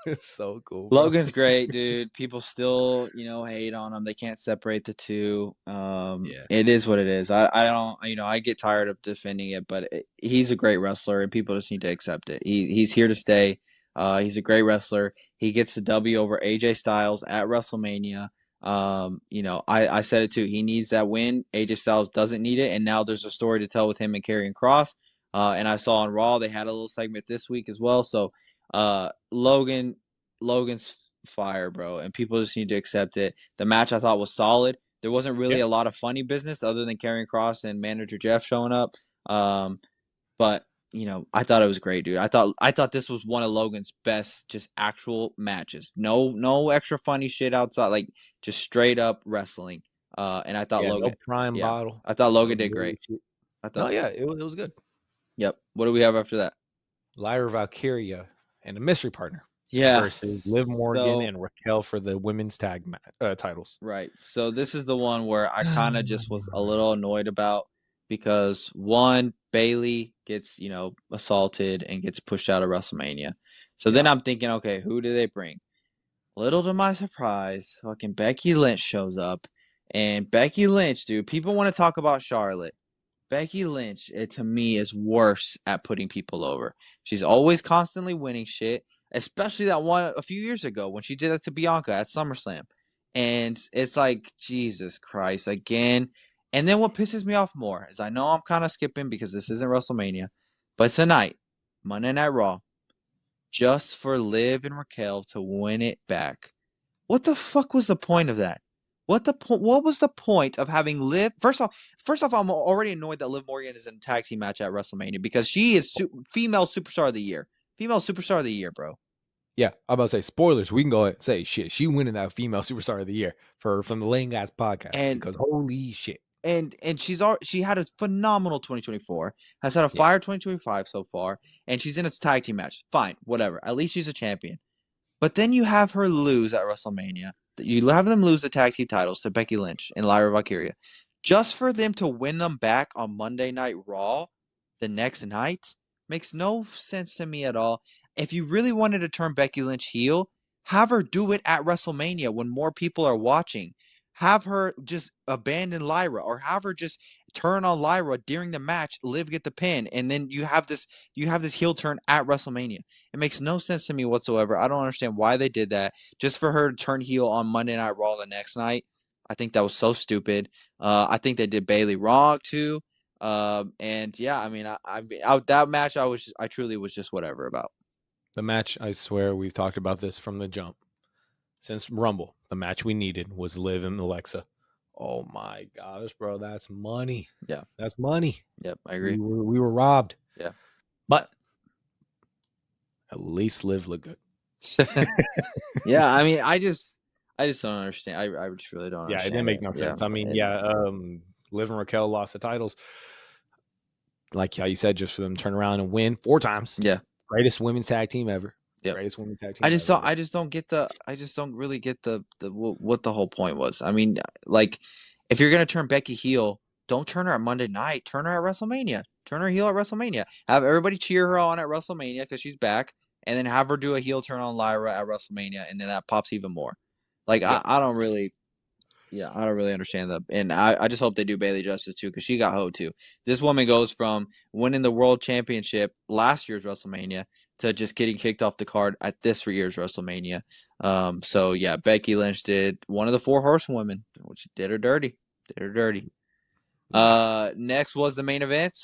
It's so cool, bro. Logan's great, dude. People still, hate on him. They can't separate the two. Yeah, It is what it is. I don't, I get tired of defending it, but he's a great wrestler, and people just need to accept it. He's here to stay. He's a great wrestler. He gets the W over AJ Styles at WrestleMania. I said it too. He needs that win. AJ Styles doesn't need it, and now there's a story to tell with him and Karrion Kross. And I saw on Raw they had a little segment this week as well. So, Logan's fire, bro, and people just need to accept it. The match I thought was solid. There wasn't really yeah, a lot of funny business other than Karrion Kross and manager Jeff showing up. But I thought it was great, dude. I thought this was one of Logan's best, just actual matches. No extra funny shit outside, like just straight up wrestling. And I thought yeah. No Logan, prime yeah, bottle. I thought No Logan did dirty great. shit. I No, thought, yeah, it was good. yep. What do we have after that? Lyra Valkyria and a mystery partner Yeah. versus Liv Morgan So and Raquel for the women's tag titles. right. So this is the one where I kind of just was a little annoyed about, because one, Bailey gets, assaulted and gets pushed out of WrestleMania. So then Yeah, I'm thinking, okay, who do they bring? Little to my surprise, fucking Becky Lynch shows up. And Becky Lynch, dude, people want to talk about Charlotte. Becky Lynch, to me, is worse at putting people over. She's always constantly winning shit, especially that one a few years ago when she did that to Bianca at SummerSlam. And it's like, Jesus Christ, again. And then what pisses me off more is, I know I'm kind of skipping because this isn't WrestleMania, but tonight, Monday Night Raw, just for Liv and Raquel to win it back. What the fuck was the point of that? What was the point of having Liv? First off, I'm already annoyed that Liv Morgan is in a tag team match at WrestleMania, because she is female superstar of the year. Female superstar of the year, bro. yeah. I'm about to say spoilers. We can go ahead and say shit. She winning that female superstar of the year from the Lane Guys podcast And because holy shit. she had a phenomenal 2024. Has had a Yeah, fire 2025 so far, and she's in a tag team match. Fine, whatever. At least she's a champion. But then you have her lose at WrestleMania. You have them lose the tag team titles to Becky Lynch and Lyra Valkyria, just for them to win them back on Monday Night Raw the next night. Makes no sense to me at all. If you really wanted to turn Becky Lynch heel, have her do it at WrestleMania when more people are watching. Have her just abandon Lyra, or have her just turn on Lyra during the match, Liv get the pin, and then you have this heel turn at WrestleMania. It makes no sense to me whatsoever. I don't understand why they did that. Just for her to turn heel on Monday Night Raw the next night, I think that was so stupid. I think they did Bailey wrong too. And yeah, I mean, that match, I truly was just whatever about. the match. I swear we've talked about this from the jump since Rumble. The match we needed was Liv and Alexa. Oh my gosh, bro, that's money. Yeah. That's money. Yep. I We agree. were robbed, Yeah. but at least Liv looked good. Yeah. I mean, I just don't understand. I just really don't Yeah, it understand didn't make it. no Yeah. sense. I mean, yeah, Liv and Raquel lost the titles, like how you said, just for them to turn around and win 4 times. Yeah. Greatest women's tag team ever. Yep. Greatest women's tag I team just don't. ever. I just don't really get the what the whole point was. I mean, like, if you're gonna turn Becky heel, don't turn her at Monday night. Turn her at WrestleMania. Turn her heel at WrestleMania. Have everybody cheer her on at WrestleMania because she's back, and then have her do a heel turn on Lyra at WrestleMania, and then that pops even more. Like, Yep. I don't really. Yeah, I don't really understand that. And I just hope they do Bailey justice too, because she got hoed too. This woman goes from winning the world championship last year's WrestleMania to just getting kicked off the card at this year's WrestleMania. So yeah, Becky Lynch did one of the 4 horsewomen, which did her dirty. Did her dirty. Next was the main event.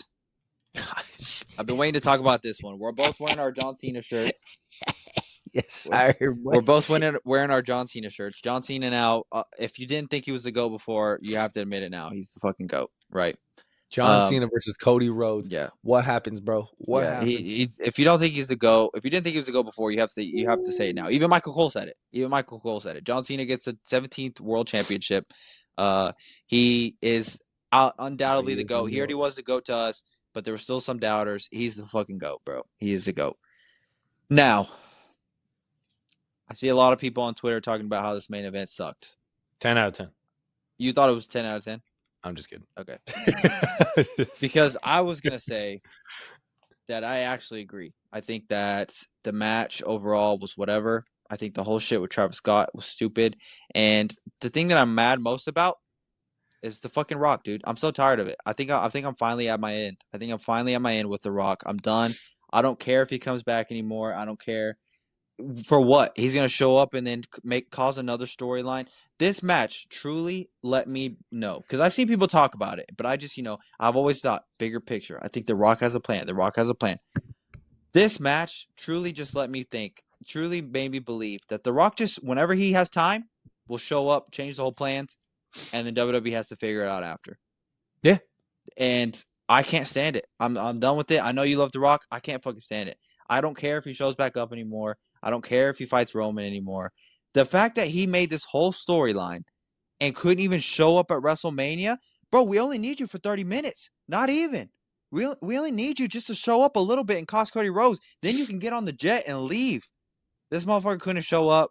I've been waiting to talk about this one. We're both wearing our John Cena shirts. Yes, sir. We're both wearing our John Cena shirts. John Cena now, if you didn't think he was the GOAT before, you have to admit it now. He's the fucking GOAT, right? John Cena versus Cody Rhodes. Yeah. What happens, bro? What happens? He's if you don't think he's the GOAT, if you didn't think he was the GOAT before, you have to say it now. Even Michael Cole said it. John Cena gets the 17th World Championship. He is undoubtedly the GOAT. He already was the GOAT to us, but there were still some doubters. He's the fucking GOAT, bro. He is the GOAT. Now, I see a lot of people on Twitter talking about how this main event sucked. 10 out of 10. You thought it was 10 out of 10? I'm just kidding. Okay. Because I was going to say that I actually agree. I think that the match overall was whatever. I think the whole shit with Travis Scott was stupid. And the thing that I'm mad most about is the fucking Rock, dude. I'm so tired of it. I think I'm finally at my end. I think I'm finally at my end with the Rock. I'm done. I don't care if he comes back anymore. I don't care. For what? He's going to show up and then cause another storyline. This match truly let me know. Because I've seen people talk about it. But I just, I've always thought, bigger picture. I think The Rock has a plan. The Rock has a plan. This match truly just let me think, truly made me believe that The Rock just, whenever he has time, will show up, change the whole plans, and then WWE has to figure it out after. Yeah. And I can't stand it. I'm done with it. I know you love The Rock. I can't fucking stand it. I don't care if he shows back up anymore. I don't care if he fights Roman anymore. The fact that he made this whole storyline and couldn't even show up at WrestleMania, bro, we only need you for 30 minutes. Not even. We only need you just to show up a little bit and cost Cody Rhodes. Then you can get on the jet and leave. This motherfucker couldn't show up,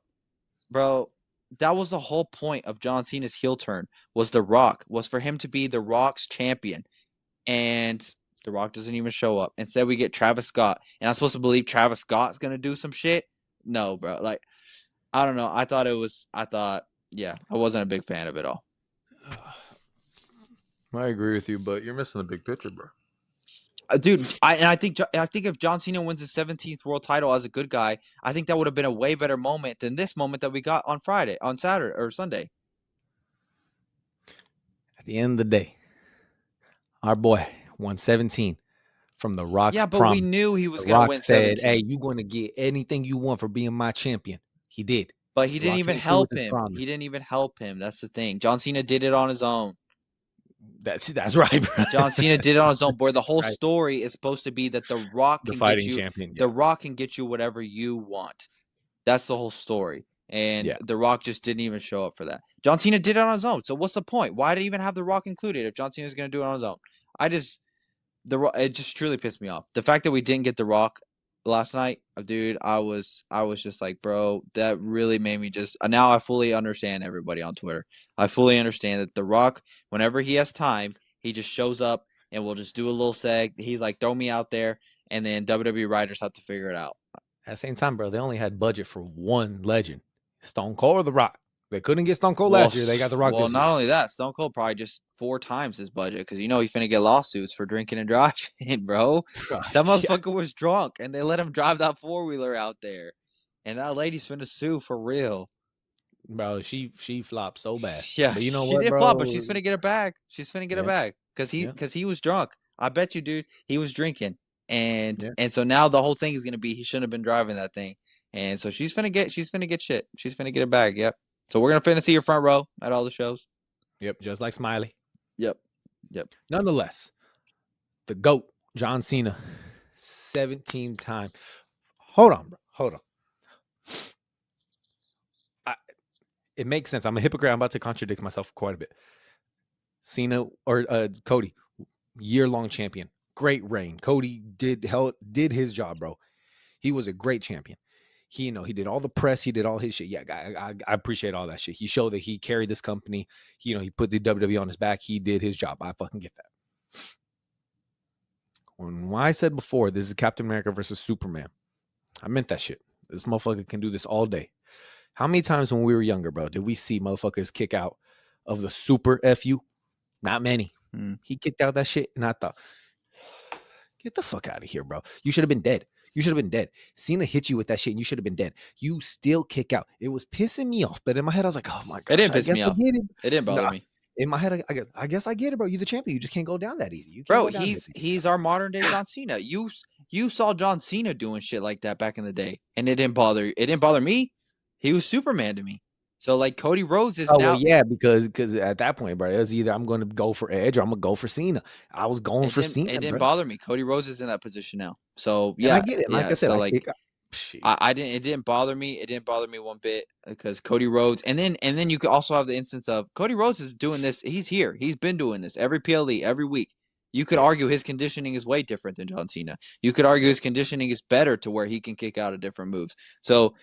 bro. That was the whole point of John Cena's heel turn, was The Rock, was for him to be The Rock's champion. And The Rock doesn't even show up. Instead, we get Travis Scott. And I'm supposed to believe Travis Scott's going to do some shit? No, bro. Like, I don't know. I wasn't a big fan of it all. I agree with you, but you're missing the big picture, bro. Dude, I think if John Cena wins his 17th world title as a good guy, I think that would have been a way better moment than this moment that we got on Saturday or Sunday. At the end of the day, our boy won 17 from The Rock's Yeah, but prom. we knew he was going to win 17. Said, hey, you're going to get anything you want for being my champion. He did. But he didn't even help him. He didn't even help him. That's the thing. John Cena did it on his own. That's right, bro. John Cena did it on his own, boy. The whole story is supposed to be that The Rock can get you champion. The Rock can get you whatever you want. That's the whole story. And The Rock just didn't even show up for that. John Cena did it on his own. So what's the point? Why did he even have The Rock included if John Cena's going to do it on his own? It just truly pissed me off. The fact that we didn't get The Rock last night, dude, I was just like, bro, that really made me just. Now I fully understand everybody on Twitter. I fully understand that The Rock, whenever he has time, he just shows up and we'll just do a little seg. He's like, throw me out there, and then WWE writers have to figure it out. At the same time, bro, they only had budget for one legend, Stone Cold or The Rock. They couldn't get Stone Cold last year. They got The Rock this year. Well, not only that, Stone Cold probably just 4 times his budget because he's finna get lawsuits for drinking and driving, bro. That motherfucker was drunk, and they let him drive that 4-wheeler out there. And that lady's finna sue for real. Bro, she flopped so bad. Yeah, but you know she what, didn't bro? flop, but she's finna get it back. She's finna get it back because he was drunk. I bet you, dude, he was drinking, and so now the whole thing is gonna be he shouldn't have been driving that thing, and so she's finna get shit. She's finna get it back. Yep. So we're gonna see your front row at all the shows. Yep, just like Smiley. Yep. Nonetheless, the GOAT, John Cena, 17 times. Hold on, bro. Hold on. It makes sense. I'm a hypocrite. I'm about to contradict myself quite a bit. Cena or Cody, year-long champion. Great reign. Cody did his job, bro. He was a great champion. He did all the press. He did all his shit. Yeah, I appreciate all that shit. He showed that he carried this company. He put the WWE on his back. He did his job. I fucking get that. When I said before, this is Captain America versus Superman, I meant that shit. This motherfucker can do this all day. How many times when we were younger, bro, did we see motherfuckers kick out of the super FU? Not many. He kicked out that shit, and I thought, get the fuck out of here, bro. You should have been dead. You should have been dead. Cena hit you with that shit, and you should have been dead. You still kick out. It was pissing me off, but in my head, I was like, oh my It gosh, didn't I piss guess me I off. get it. It didn't bother Nah, me. in my head, I guess I get it, bro. You're the champion. You just can't go down that easy. You can't Bro, go down that easy. he's our modern day John Cena. You saw John Cena doing shit like that back in the day, and it didn't bother me. He was Superman to me. So like Cody Rhodes is Oh well, now yeah, because at that point, bro, it was either I'm going to go for Edge or I'm gonna go for Cena. I was going for it Cena, didn't bro, bother me. Cody Rhodes is in that position now. So and I yeah, get it. Like yeah. I said, So I like kick. Shit. I didn't it didn't bother me. It didn't bother me one bit because Cody Rhodes and then you could also have the instance of Cody Rhodes is doing this. He's here. He's been doing this every PLE every week. You could Yeah, argue his conditioning is way different than John Cena. You could argue yeah, his conditioning is better to where he can kick out of different moves. So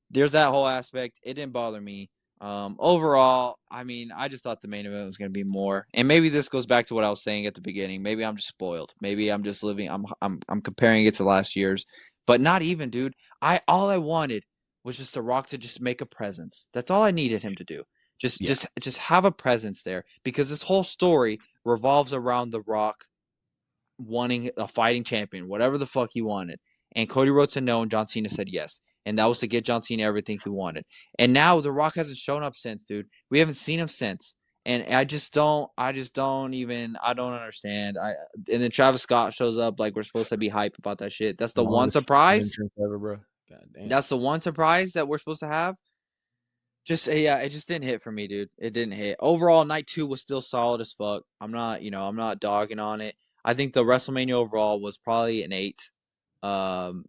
there's that whole aspect. It didn't bother me. Overall, I mean, I just thought the main event was going to be more. And maybe this goes back to what I was saying at the beginning. Maybe I'm just spoiled. Maybe I'm just living. I'm comparing it to last year's, but not even, dude. All I wanted was just The Rock to just make a presence. That's all I needed him to do. yeah. Just have a presence there because this whole story revolves around The Rock wanting a fighting champion, whatever the fuck he wanted. And Cody Rhodes said no, and John Cena said yes. And that was to get John Cena everything he wanted. And now The Rock hasn't shown up since, dude. We haven't seen him since. And I don't understand. And then Travis Scott shows up like we're supposed to be hype about that shit. That's the one Longest fucking surprise. entrance ever, bro. God damn. That's the one surprise that we're supposed to have. Just yeah, it just didn't hit for me, dude. It didn't hit. Overall, night 2 was still solid as fuck. I'm not dogging on it. I think the WrestleMania overall was probably an 8. Um,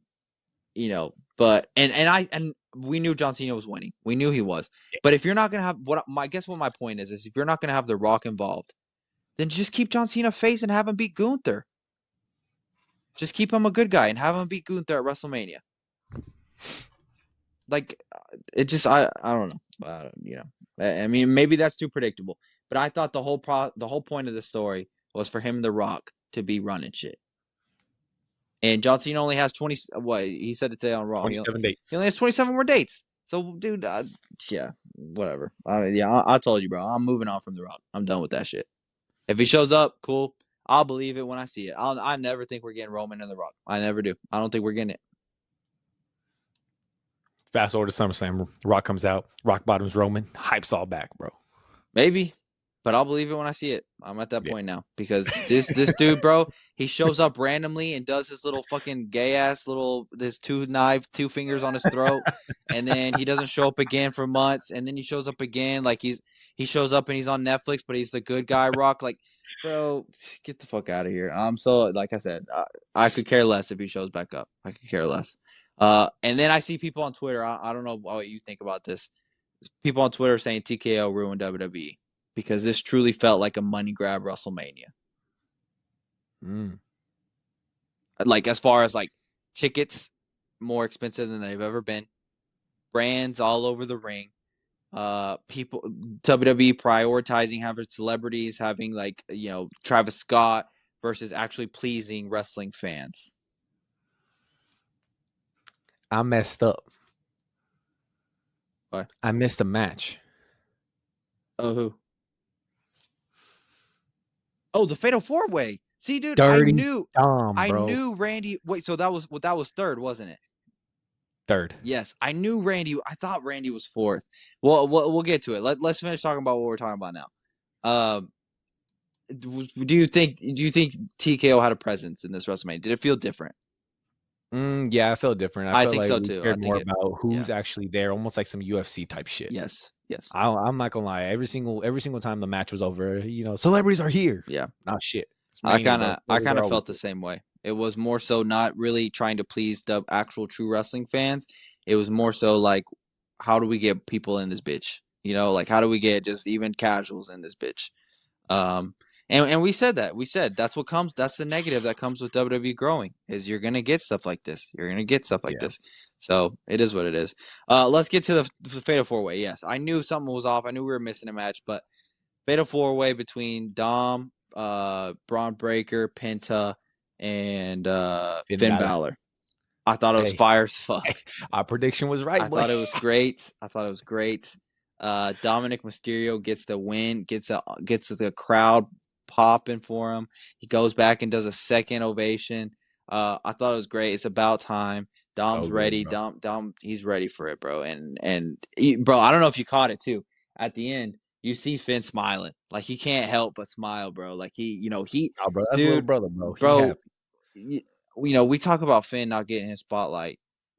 but and we knew John Cena was winning. We knew he was. Yeah. But if you're not gonna have what my point is if you're not gonna have The Rock involved, then just keep John Cena face and have him beat Gunther. Just keep him a good guy and have him beat Gunther at WrestleMania. Like it just I don't know. I mean maybe that's too predictable, but I thought the whole point of the story was for him and The Rock to be running shit. And John Cena only has 20. What he said it today on Raw. 27 He dates. only has 27 more dates. So, dude, yeah, whatever. I told you, bro. I'm moving on from The Rock. I'm done with that shit. If he shows up, cool. I'll believe it when I see it. I never think we're getting Roman and The Rock. I never do. I don't think we're getting it. Fast forward to SummerSlam. Rock comes out. Rock bottoms Roman. Hype's all back, bro. Maybe, but I'll believe it when I see it. I'm at that Yeah. point now because this dude, bro, he shows up randomly and does his little fucking gay ass this two fingers on his throat, and then he doesn't show up again for months, and then he shows up again like he shows up and he's on Netflix, but he's the good guy Rock. Like, bro, get the fuck out of here. So like I said, I could care less if he shows back up. I could care less. And then I see people on Twitter. I don't know what you think about this. People on Twitter saying TKO ruined WWE because this truly felt like a money grab WrestleMania. Like as far as like tickets, more expensive than they've ever been. Brands all over the ring. People WWE prioritizing having celebrities, having like Travis Scott versus actually pleasing wrestling fans. I messed up. What? I missed a match. Oh, who? Oh, the Fatal 4-Way. See, dude, Dirty Dom, I bro. knew Randy. Wait, so that was third, wasn't it? Third. Yes, I knew Randy. I thought Randy was fourth. Well, we'll get to it. Let's finish talking about what we're talking about now. Do you think TKO had a presence in this WrestleMania? Did it feel different? Yeah, I felt different. I I felt think like so we too. cared more about who's actually there, almost like some UFC type shit. Yes. I'm not gonna lie. Every single time the match was over, celebrities are here. Yeah. Not shit. I kind of felt the same way. It was more so not really trying to please the actual true wrestling fans. It was more so like, how do we get people in this bitch? Like how do we get just even casuals in this bitch? And we said that. We said that's the negative that comes with WWE growing is you're gonna get stuff like this. You're gonna get stuff like this. So it is what it is. Let's get to the Fatal 4-Way. Yes, I knew something was off. I knew we were missing a match, but Fatal 4-Way between Dom, Braun Breaker, Penta, and Finn Balor. I thought it was fire as fuck. Our prediction was right. I thought it was great. Dominic Mysterio gets the win, gets the crowd popping for him. He goes back and does a second ovation. I thought it was great. It's about time. So Dom's good, ready. bro. Dom, he's ready for it, bro. Bro, I don't know if you caught it too. At the end, you see Finn smiling, like he can't help but smile, bro. Like Oh, bro, that's little dude, brother, bro. He bro. happy. You, we talk about Finn not getting his spotlight,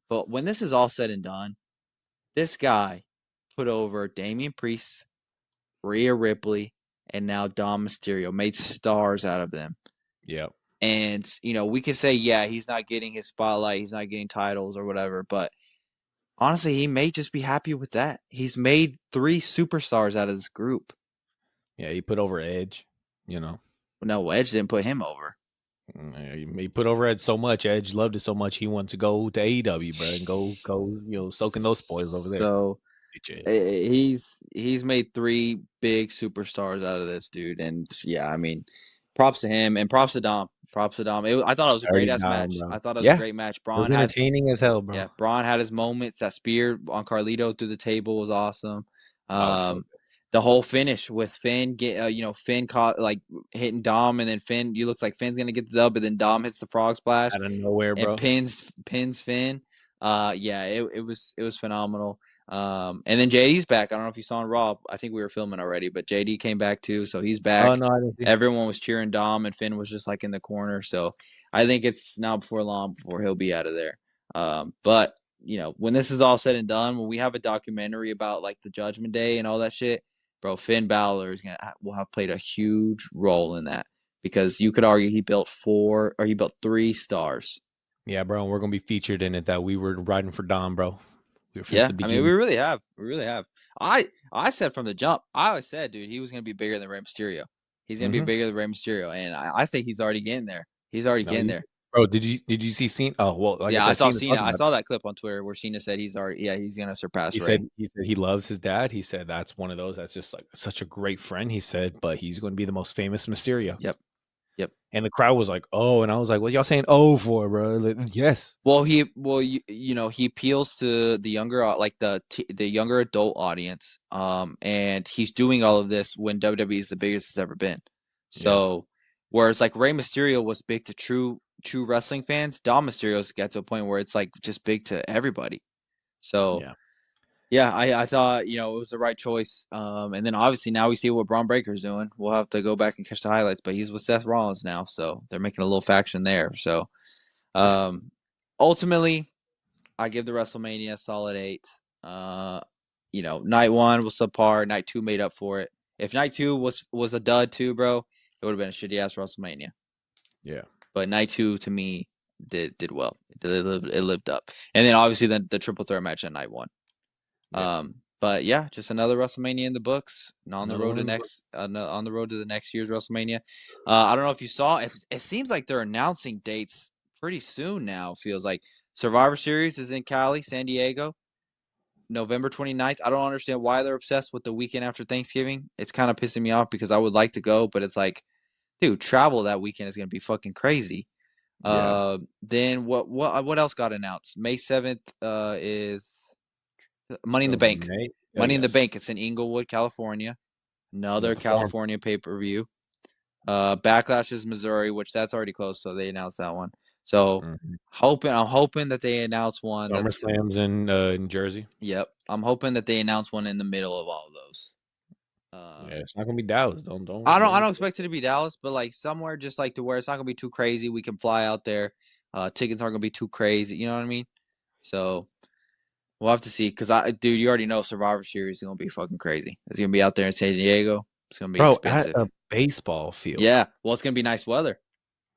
but when this is all said and done, this guy put over Damian Priest, Rhea Ripley, and now Dom Mysterio, made stars out of them. Yep. And, we could say, yeah, he's not getting his spotlight, he's not getting titles or whatever, but honestly, he may just be happy with that. He's made 3 superstars out of this group. Yeah, he put over Edge, you know. No, Edge didn't put him over. He put over Edge so much. Edge loved it so much he wanted to go to AEW, bro, and go, soaking those spoils over there. So Bitch Edge. he's made 3 big superstars out of this dude, and yeah, I mean, props to him and props to Dom. Props to Dom. I thought it was a great Dirty ass Dom, match. bro. I thought it was a Yeah, great match. it was entertaining as hell, bro. Braun had his moments. That spear on Carlito through the table was awesome. I was so The whole finish with Finn Finn caught like hitting Dom, and then Finn, you looks like Finn's gonna get the dub, but then Dom hits the frog splash out of nowhere, and bro. pins Finn. Yeah, it was phenomenal. And then JD's back. I don't know if you saw on Raw. I think we were filming already, but JD came back too, so he's Oh back. no, I didn't see. Everyone was cheering Dom, and Finn was just like in the corner. So I think it's now before long before he'll be out of there. But when this is all said and done, when we have a documentary about like the Judgment Day and all that shit, bro, Finn Balor will have played a huge role in that because you could argue he built 3 stars. Yeah, bro, and we're gonna be featured in it. That we were riding for Dom, bro. We were since Yeah, the I mean, we beginning. really have. We really have. I said from the jump, I always said, dude, he was going to be bigger than Rey Mysterio. He's going to be Mm-hmm. bigger than Rey Mysterio, and I think he's already getting there. He's already No, getting there. bro, did you see Cena? Oh well, like I Yeah, I said, saw Cena Cena. talked I about saw it. that clip on Twitter where Cena said he's already. Yeah, he's going to surpass He Rey. said he loves his dad. He said that's one of those that's just like such a great friend. He said, but he's going to be the most famous Mysterio. Yep. Yep. And the crowd was like, "Oh," and I was like, "What y'all saying? Oh for, bro? Like, yes." He appeals to the younger, like the younger adult audience. And he's doing all of this when WWE is the biggest it's ever been. Yeah. So, whereas like Rey Mysterio was big to true wrestling fans, Dom Mysterio's got to a point where it's like just big to everybody. So, Yeah. yeah, I thought it was the right choice. And then obviously now we see what Braun Breaker's doing. We'll have to go back and catch the highlights, but he's with Seth Rollins now, so they're making a little faction there. So, Yeah. ultimately, I give the WrestleMania a solid 8. Night 1 was subpar. Night 2 made up for it. If night 2 was a dud too, bro, it would have been a shitty ass WrestleMania. Yeah. But night 2 to me did well. It lived up. And then obviously the triple threat match at night 1. Yeah. But yeah, just another WrestleMania in the books. And on the Another road one to in the book. on the road to the next year's WrestleMania. I don't know if you saw. It seems like they're announcing dates pretty soon now. Feels like Survivor Series is in Cali, San Diego, November 29th. I don't understand why they're obsessed with the weekend after Thanksgiving. It's kind of pissing me off because I would like to go, but it's like, dude, travel that weekend is gonna be fucking crazy. Yeah. Then what else got announced? May 7th is Money in the Of Bank. May. Oh Money in the yes. Bank. It's in Inglewood, California. I'm Another at the farm. California pay-per-view. Backlash is Missouri, which that's already closed, so they announced that one. So Mm-hmm. I'm hoping that they announce one that's SummerSlam's in Jersey. yep. I'm hoping that they announce one in the middle of all of those. Yeah, it's not gonna be Dallas. Don't I don't. don't expect it to be Dallas, but like somewhere just like to where it's not gonna be too crazy. We can fly out there. Tickets aren't gonna be too crazy. You know what I mean? So we'll have to see. Cause dude, you already know Survivor Series is gonna be fucking crazy. It's gonna be out there in San Diego. It's gonna be Bro, at expensive. a baseball field. Yeah. Well, it's gonna be nice weather.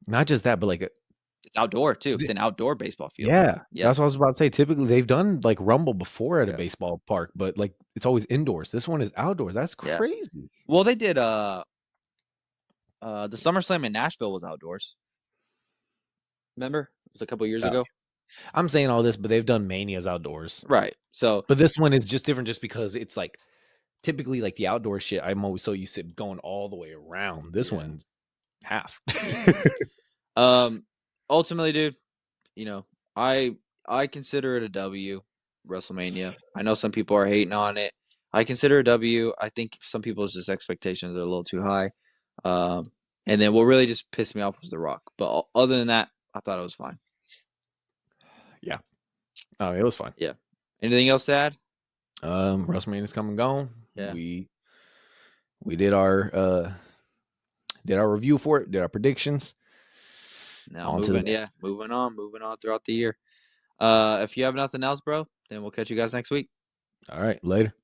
Not just that, but like It's outdoor too. It's an outdoor baseball field. yeah, Yep. that's what I was about to say. Typically, they've done like Rumble before at a Yeah. baseball park, but like it's always indoors. This one is outdoors. That's Yeah. crazy. Well, they did the SummerSlam in Nashville was outdoors. Remember? It was a couple years Oh, ago. I'm saying all this, but they've done Manias outdoors. Right. So But this one is just different just because it's like typically like the outdoor shit, I'm always so used to going all the way around. This yeah. one's half. Yeah. Ultimately, dude, you know, I I consider it a W, WrestleMania. I know some people are hating on it. I consider it a W. I think some people's just expectations are a little too high. And then what really just pissed me off was The Rock. But other than that, I thought it was fine. Yeah. It was fine. Yeah. Anything else to add? WrestleMania's come and gone. Yeah. We did our review for it, did our predictions. Now On to the moving, yeah, next. moving on throughout the year. If you have nothing else, bro, then we'll catch you guys next week. All right, later.